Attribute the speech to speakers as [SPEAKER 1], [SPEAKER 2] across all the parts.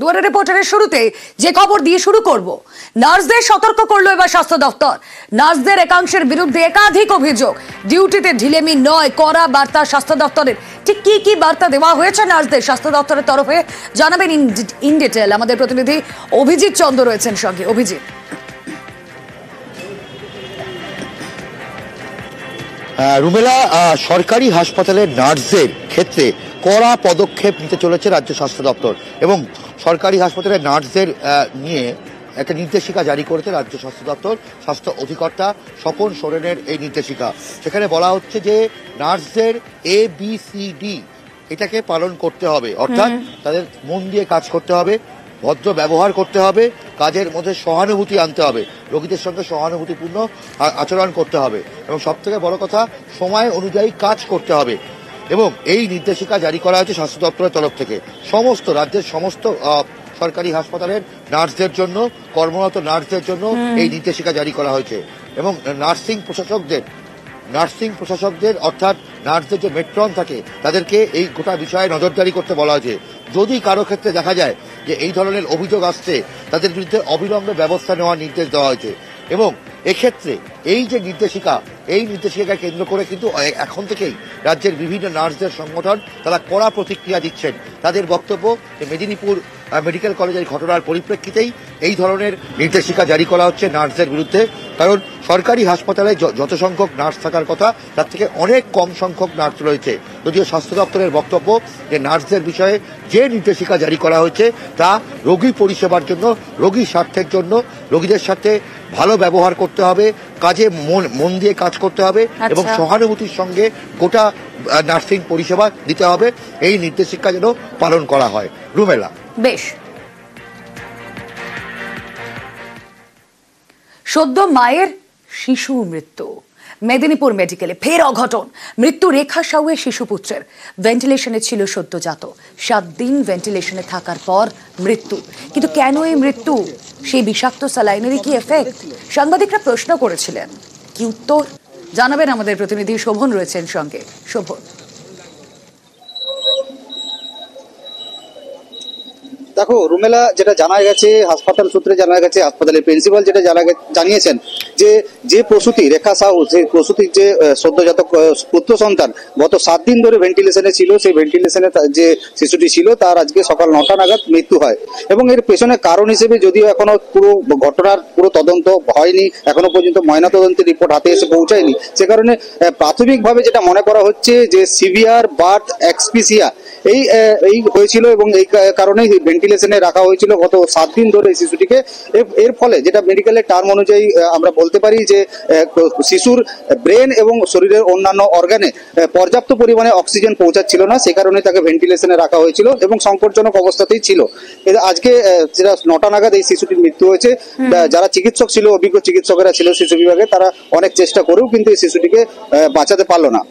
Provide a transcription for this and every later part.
[SPEAKER 1] দুয়ারে রিপোর্টারের শুরুতে যে খবর দিয়ে শুরু করব, নার্সদের সতর্ক করলো এবার স্বাস্থ্য দপ্তর। নার্সদের একাংশের বিরুদ্ধে একাধিক অভিযোগ, ডিউটিতে ঢিলেমি নয়, কড়া বার্তা স্বাস্থ্য দপ্তরের। ঠিক কি কি বার্তা দেওয়া হয়েছে নার্সদের স্বাস্থ্য দপ্তরের তরফে জানাবেন ইন ডিটেল আমাদের প্রতিনিধি অভিজিৎ চন্দ্র রয়েছেন সঙ্গে। অভিজিৎ,
[SPEAKER 2] রুমেলা, সরকারি হাসপাতালের নার্সদের ক্ষেত্রে কড়া পদক্ষেপ নিতে চলেছে রাজ্য স্বাস্থ্য দপ্তর এবং সরকারি হাসপাতালের নার্সদের নিয়ে একটা নির্দেশিকা জারি করেছে রাজ্য স্বাস্থ্য দপ্তর। স্বাস্থ্য অধিকর্তা স্বপন সোরেনের এই নির্দেশিকা, সেখানে বলা হচ্ছে যে নার্সদের ABCD এটাকে পালন করতে হবে, অর্থাৎ তাদের মন দিয়ে কাজ করতে হবে, ভদ্র ব্যবহার করতে হবে, কাজের মধ্যে সহানুভূতি আনতে হবে, রোগীদের সঙ্গে সহানুভূতিপূর্ণ আচরণ করতে হবে এবং সবথেকে বড় কথা সময় অনুযায়ী কাজ করতে হবে। এবং এই নির্দেশিকা জারি করা হয়েছে স্বাস্থ্য দপ্তরের তরফ থেকে সমস্ত রাজ্যের সমস্ত সরকারি হাসপাতালের নার্সদের জন্য, কর্মরত নার্সদের জন্য এই নির্দেশিকা জারি করা হয়েছে। এবং নার্সিং প্রশাসকদের অর্থাৎ নার্সদের যে মেট্রন থাকে তাদেরকে এই গোটা বিষয়ে নজরদারি করতে বলা হয়েছে। যদি কারো ক্ষেত্রে দেখা যায় যে এই ধরনের অভিযোগ আসছে, তাদের বিরুদ্ধে অবিলম্বে ব্যবস্থা নেওয়ার নির্দেশ দেওয়া হয়েছে। এবং এক্ষেত্রে এই যে নির্দেশিকাকে কেন্দ্র করে কিন্তু এখন থেকেই রাজ্যের বিভিন্ন নার্সদের সংগঠন তারা কড়া প্রতিক্রিয়া দিচ্ছেন। তাদের বক্তব্য যে মেদিনীপুর মেডিকেল কলেজের ঘটনার পরিপ্রেক্ষিতেই এই ধরনের নির্দেশিকা জারি করা হচ্ছে নার্সদের বিরুদ্ধে। কারণ সরকারি হাসপাতালে যত সংখ্যক নার্স থাকার কথা তার থেকে অনেক কম সংখ্যক নার্স রয়েছে। যদিও স্বাস্থ্য দপ্তরের বক্তব্য যে নার্সদের বিষয়ে যে নির্দেশিকা জারি করা হয়েছে তা রোগী পরিষেবার জন্য, রোগীর স্বার্থের জন্য, রোগীদের সাথে ভালো ব্যবহার করতে হবে, কাজে মন দিয়ে কাজ করতে হবে এবং সহানুভূতির সঙ্গে গোটা নার্সিং পরিষেবা দিতে হবে। এই নির্দেশিকা যেন পালন করা হয়। রুমেলা,
[SPEAKER 1] বেশ। সদ্য মায়ের শিশু মৃত্যু, মেদিনীপুর মেডিকেলে ফের অঘটন। মৃত্যু রেখা সাউয়ের শিশুপুত্রের। ভেন্টিলেশনে ছিল সদ্যজাত, 7 দিন ভেন্টিলেশনে থাকার পর মৃত্যু। কিন্তু কেন এই মৃত্যু? সেই বিষাক্ত স্যালাইনেরই কি এফেক্ট? সাংবাদিকরা প্রশ্ন করেছিলেন, কি উত্তর জানাবেন আমাদের প্রতিনিধি শোভন রয়েছেন সঙ্গে। শোভন,
[SPEAKER 3] দেখো রুমেলা, যেটা জানা গেছে হাসপাতাল সূত্রে জানা গেছে, হাসপাতালের প্রিন্সিপাল যেটা জানিয়েছেন যে প্রসূতি রেখা সাউ, যে প্রসূতির যে সদ্যজাত পুত্র সন্তান গত 7 দিন ধরে ভেন্টিলেশনে ছিল, সেই ভেন্টিলেশনে যে শিশুটি ছিল তার আজকে সকাল 9টা নাগাদ মৃত্যু হয়। এবং এর পেছনে কারণ হিসেবে যদিও এখনো ঘটনার পুরো তদন্ত হয়নি, এখনো পর্যন্ত ময়নাতদন্তের রিপোর্ট হাতে এসে পৌঁছায়নি, সে কারণে প্রাথমিকভাবে যেটা মনে করা হচ্ছে যে সিভিয়ার বার্থ এক্সপিসিয়া এই হয়েছিল এবং এই কারণেই ভেন্টিলেশনে রাখা হয়েছিল গত 7 দিন ধরে এই শিশুটিকে। এর ফলে যেটা মেডিকেলের টার্ম অনুযায়ী আমরা বলতে পারি যে শিশুর ব্রেন এবং শরীরের অন্যান্য অর্গানে পর্যাপ্ত পরিমাণে অক্সিজেন পৌঁছাচ্ছিল না, সে কারণে তাকে ভেন্টিলেশনে রাখা হয়েছিল এবং সংকটজনক অবস্থাতেই ছিল। আজকে যেটা 9টা নাগাদ এই শিশুটির মৃত্যু হয়েছে। যারা চিকিৎসক ছিল, অভিজ্ঞ চিকিৎসকেরা ছিল শিশু বিভাগে, তারা অনেক চেষ্টা করেও কিন্তু এই শিশুটিকে বাঁচাতে পারলো না।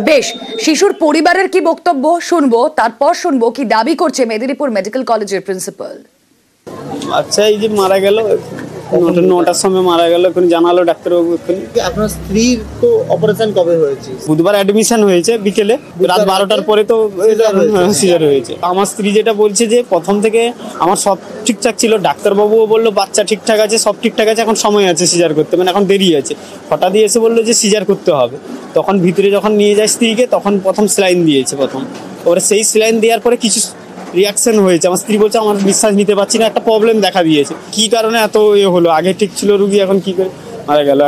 [SPEAKER 1] বেশ, শিশুর পরিবারের কি বক্তব্য শুনবো, তারপর শুনবো কি দাবি করছে মেদিনীপুর মেডিকেল কলেজের প্রিন্সিপাল।
[SPEAKER 4] আচ্ছা, এই যে মারা গেল 9টার সময় মারা গেল, এখন জানালো ডাক্তারবাবু।
[SPEAKER 5] আপনার স্ত্রীর তো অপারেশন কবে হয়েছে?
[SPEAKER 4] বুধবার অ্যাডমিশন হয়েছে বিকেলে, রাত 12টার পরে তো সিজার হয়েছে। আমার স্ত্রী যেটা বলছে যে প্রথম থেকে আমার সব ঠিকঠাক ছিল, ডাক্তারবাবুও বললো বাচ্চা ঠিকঠাক আছে, সব ঠিকঠাক আছে, এখন সময় আছে সিজার করতে, মানে এখন দেরি আছে। হঠাৎ এসে বললো যে সিজার করতে হবে। তখন ভিতরে যখন নিয়ে যায় স্ত্রীকে, তখন প্রথম স্যালাইন দিয়েছে। ওরা সেই স্যালাইন দেওয়ার পরে কিছু রিয়াকশন হয়েছে। আমার স্ত্রী বলছে আমার নিঃশ্বাস নিতে পারছি না, একটা প্রবলেম দেখা দিয়েছে। কি কারণে এত হলো, আগে ঠিক ছিল রুগী, এখন কি করে মারা গেল?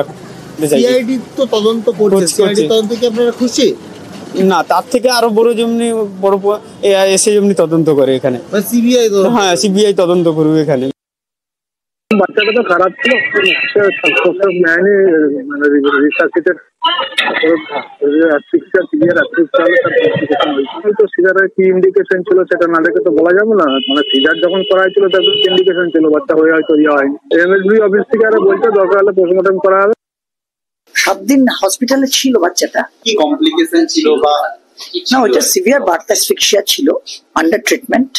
[SPEAKER 5] সিআইডি তো তদন্ত করছে, সিআইডি তদন্ত কি আপনারা খুশি?
[SPEAKER 4] না, তার থেকে আরো বড় যেমনি বড় এসে যেমনি তদন্ত করে এখানে,
[SPEAKER 5] সিবিআই।
[SPEAKER 4] হ্যাঁ, সিবিআই তদন্ত করবে এখানে।
[SPEAKER 6] বাচ্চাটা তো খারাপ ছিল, সিজারের কি ইন্ডিকেশন ছিল সেটা না দেখে তো বলা যাবে না। মানে সিজার যখন করা হয়েছিল তাদের ইন্ডিকেশন ছিল, বাচ্চা হয়ে হয়তো ইয়ে হয়নি। এমএসবি অফিস থেকে আরো বলছে দরকার হলে পোস্টমর্টম করা হবে।
[SPEAKER 7] 7 দিন হসপিটালে ছিল বাচ্চাটা।
[SPEAKER 5] কি কমপ্লিকেশন ছিল বা
[SPEAKER 7] না, ওটা সিভিয়ার বার্থ অ্যাসফিক্সিয়া ছিল, আন্ডার ট্রিটমেন্ট।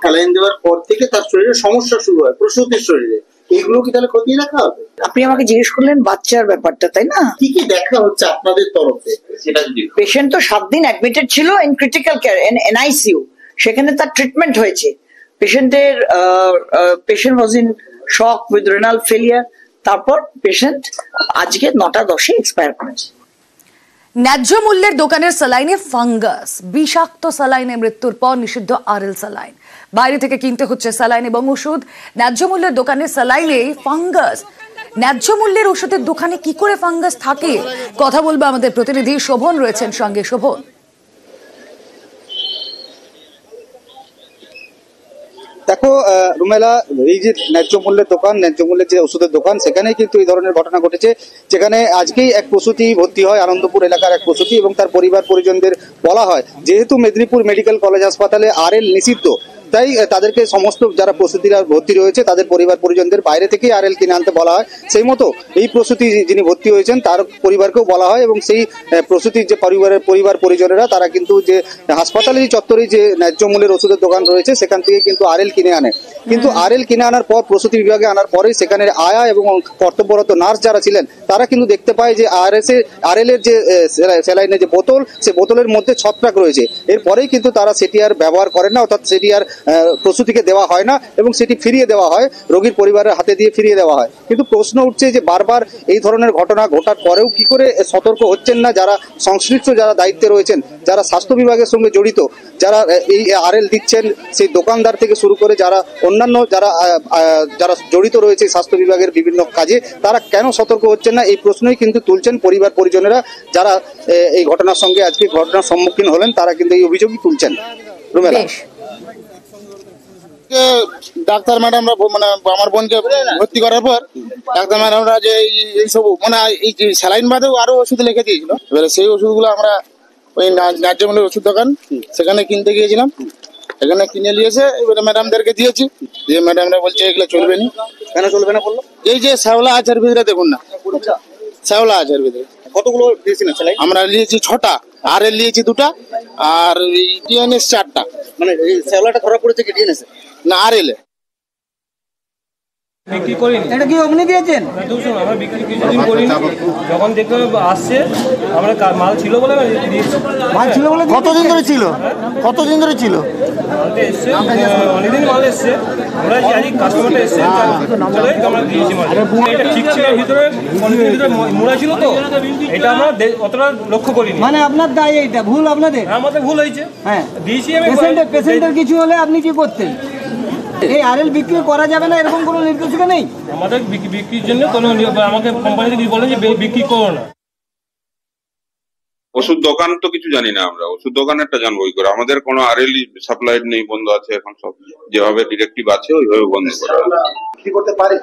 [SPEAKER 5] স্যালাইন দেওয়ার পর থেকে তার শরীরে সমস্যা শুরু হয়, প্রসূতির শরীরে। এইগুলো কি তাহলে খতিয়ে দেখা হবে?
[SPEAKER 7] আপনি আমাকে জিজ্ঞেস করলেন বাচ্চার ব্যাপারটা, তাই না?
[SPEAKER 5] কি কি দেখা হচ্ছে আপনাদের তরফে সেটা যদি।
[SPEAKER 7] পেশেন্ট তো 7 দিন অ্যাডমিটেড ছিল ইন ক্রিটিক্যাল কেয়ার, এনআইসিইউ, সেখানে তার ট্রিটমেন্ট হয়েছে। Patient was in shock with renal failure. তারপর পেশেন্ট আজকে 9:10 এক্সপায়ার করেছে।
[SPEAKER 1] ন্যায্য মূল্যের দোকানের স্যালাইনে ফাঙ্গাস, বিষাক্ত স্যালাইনে মৃত্যুর পর নিষিদ্ধ আরএল স্যালাইন। বাইরে থেকে কিনতে হচ্ছে স্যালাইন এবং ওষুধ। ন্যায্য মূল্যের দোকানের স্যালাইনে ফাঙ্গাস। ন্যায্য মূল্যের ওষুধের দোকানে কি করে ফাঙ্গাস থাকে, কথা বলবো আমাদের প্রতিনিধি শোভন রয়েছেন সঙ্গে। শোভন,
[SPEAKER 3] দেখো রুমেলা, এই যে ন্যায্য মূল্যের দোকান, ন্যায্য মূল্যের যে ওষুধের দোকান, সেখানেই কিন্তু এই ধরনের ঘটনা ঘটেছে। যেখানে আজকেই এক প্রসূতি ভর্তি হয়, আনন্দপুর এলাকার এক প্রসূতি, এবং তার পরিবার পরিজনদের বলা হয় যেহেতু মেদিনীপুর মেডিকেল কলেজ হাসপাতালে আরএল নিষিদ্ধ, তাই তাদেরকে সমস্ত যারা প্রসূতিরা ভর্তি রয়েছে তাদের পরিবার পরিজনদের বাইরে থেকেই আরএল কিনে আনতে বলা হয়। সেই মতো এই প্রসূতি যিনি ভর্তি হয়েছেন তার পরিবারকেও বলা হয়, এবং সেই প্রসূতির যে পরিবার পরিজনেরা তারা কিন্তু যে হাসপাতালের চত্বরে যে ন্যায্য মূল্যের ওষুধের দোকান রয়েছে সেখান থেকে কিন্তু আরএল কিনে আনে। কিন্তু আরএল কিনে আনার পর প্রসূতি বিভাগে আনার পরে সেখানে আয়া এবং কর্তব্যরত নার্স যারা ছিলেন তারা কিন্তু দেখতে পায় যে আরএল এর যে স্যালাইনের যে বোতল, সে বোতলের মধ্যে ছত্রাক রয়েছে। এরপরেই কিন্তু তারা সেটি আর ব্যবহার করেন না, অর্থাৎ সেটি আর প্রসূতিকে দেওয়া হয় না এবং সেটি ফিরিয়ে দেওয়া হয়, রোগীর পরিবারের হাতে দিয়ে ফিরিয়ে দেওয়া হয়। কিন্তু প্রশ্ন উঠছে যে বারবার এই ধরনের ঘটনা ঘটার পরেও কি করে সতর্ক হচ্ছেন না যারা সংশ্লিষ্ট, যারা দায়িত্বে রয়েছেন, যারা স্বাস্থ্য বিভাগের সঙ্গে জড়িত, যারা এই আরএল দিচ্ছেন, সেই দোকানদার থেকে শুরু করে যারা অন্যান্য যারা জড়িত রয়েছে স্বাস্থ্য বিভাগের বিভিন্ন কাজে, তারা কেন সতর্ক হচ্ছেন না, এই প্রশ্নই কিন্তু তুলছেন পরিবার পরিজনেরা। যারা এই ঘটনার সঙ্গে আজকে ঘটনার সম্মুখীন হলেন তারা কিন্তু এই অভিযোগই তুলছেন। রুমেলা,
[SPEAKER 5] ডাক্তার ম্যাডামরা মানে আমার বোনকে ভর্তি করার পর ডাক্তার ম্যাডামরা যে এইসব মানে এই স্যালাইন বাদেও আরো ওষুধ লিখে দিয়েছিল। এবারে সেই ওষুধগুলো আমরা ওই ন্যায্য মূল্যের ওষুধ দোকান সেখানে কিনতে গিয়েছিলাম, এখানে কিনে নিয়েছে, এবারে ম্যাডামদেরকে দিয়েছি, যে ম্যাডামরা বলছে এগুলো চলবে না।
[SPEAKER 3] কেন চলবে না বললো?
[SPEAKER 5] এই যে শ্যাওলা আচার ভিতরে দেখুন না, শ্যাওলা আচার ভিতরে
[SPEAKER 3] কতগুলো দিয়েছিলেন স্যালাইন?
[SPEAKER 5] আমরা নিয়েছি 6টা, আরএল নিয়েছি 2টা, আর টিএনএস 4টা।
[SPEAKER 3] মানে এই শ্যাওলাটা ধরা পড়েছে কি ডিএনএস
[SPEAKER 5] না আরএল
[SPEAKER 8] বিক্রি করিনি।
[SPEAKER 7] এটা কি অগ্নি দিয়েছেন?
[SPEAKER 8] আমরা বিক্রি কিছুদিন করিনি, যখন দেখলাম আসছে আমরা মাল ছিল বলে
[SPEAKER 7] মাল ছিল বলে কতদিন ধরে ছিল? কতদিন ধরে ছিল?
[SPEAKER 8] মালটা এসছে অনেকদিন, মাল এসছে, আমরা আজকে কাস্টমারটা এসছে আমরা দিয়েছি মাল। এটা ঠিক ছিল, ভিতরে মোড়া ছিল, তো এটা আমরা অতটা লক্ষ্য করিনি।
[SPEAKER 7] মানে আপনার দায়, এইটা ভুল আপনাদের?
[SPEAKER 8] আমাদের ভুল হয়েছে।
[SPEAKER 7] হ্যাঁ,
[SPEAKER 8] দিয়েছি আমি।
[SPEAKER 7] পেশেন্টের কিছু হলে আপনি কি করতেন? এই আরএল বিক্রি করা যাবে না এরকম কোনো নির্দেশিকা নেই
[SPEAKER 8] আমাদের? বিক্রির জন্য কোনো আমাকে কোম্পানি থেকে বলে যে বিক্রি করো না।
[SPEAKER 9] ওষুধ দোকান তো কিছু জানি না আমরা, ওষুধ দোকানেরটা জানবো কি করে? আমাদের কোনো আরএল সাপ্লাই নেই, বন্ধ আছে এখন, সব যেভাবে ডিরেক্টিভ আছে ওইভাবে বন্ধ করা।
[SPEAKER 3] কি করতে পারে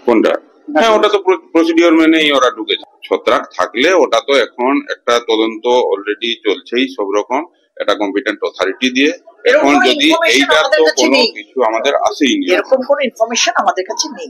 [SPEAKER 9] কোনটা? হ্যাঁ, ওটা তো প্রসিডিওর মেনেই ওরা ঢুকেছে। ছত্রাক থাকলে ওটা তো এখন একটা তদন্ত অলরেডি চলছেই সব রকম, এটা কম্পিটেন্ট অথরিটি দিয়ে। এখন যদি এইটা তো কোনো কিছু আমাদের আসেই নি,
[SPEAKER 7] এরকম কোনো ইনফরমেশন আমাদের কাছে নেই।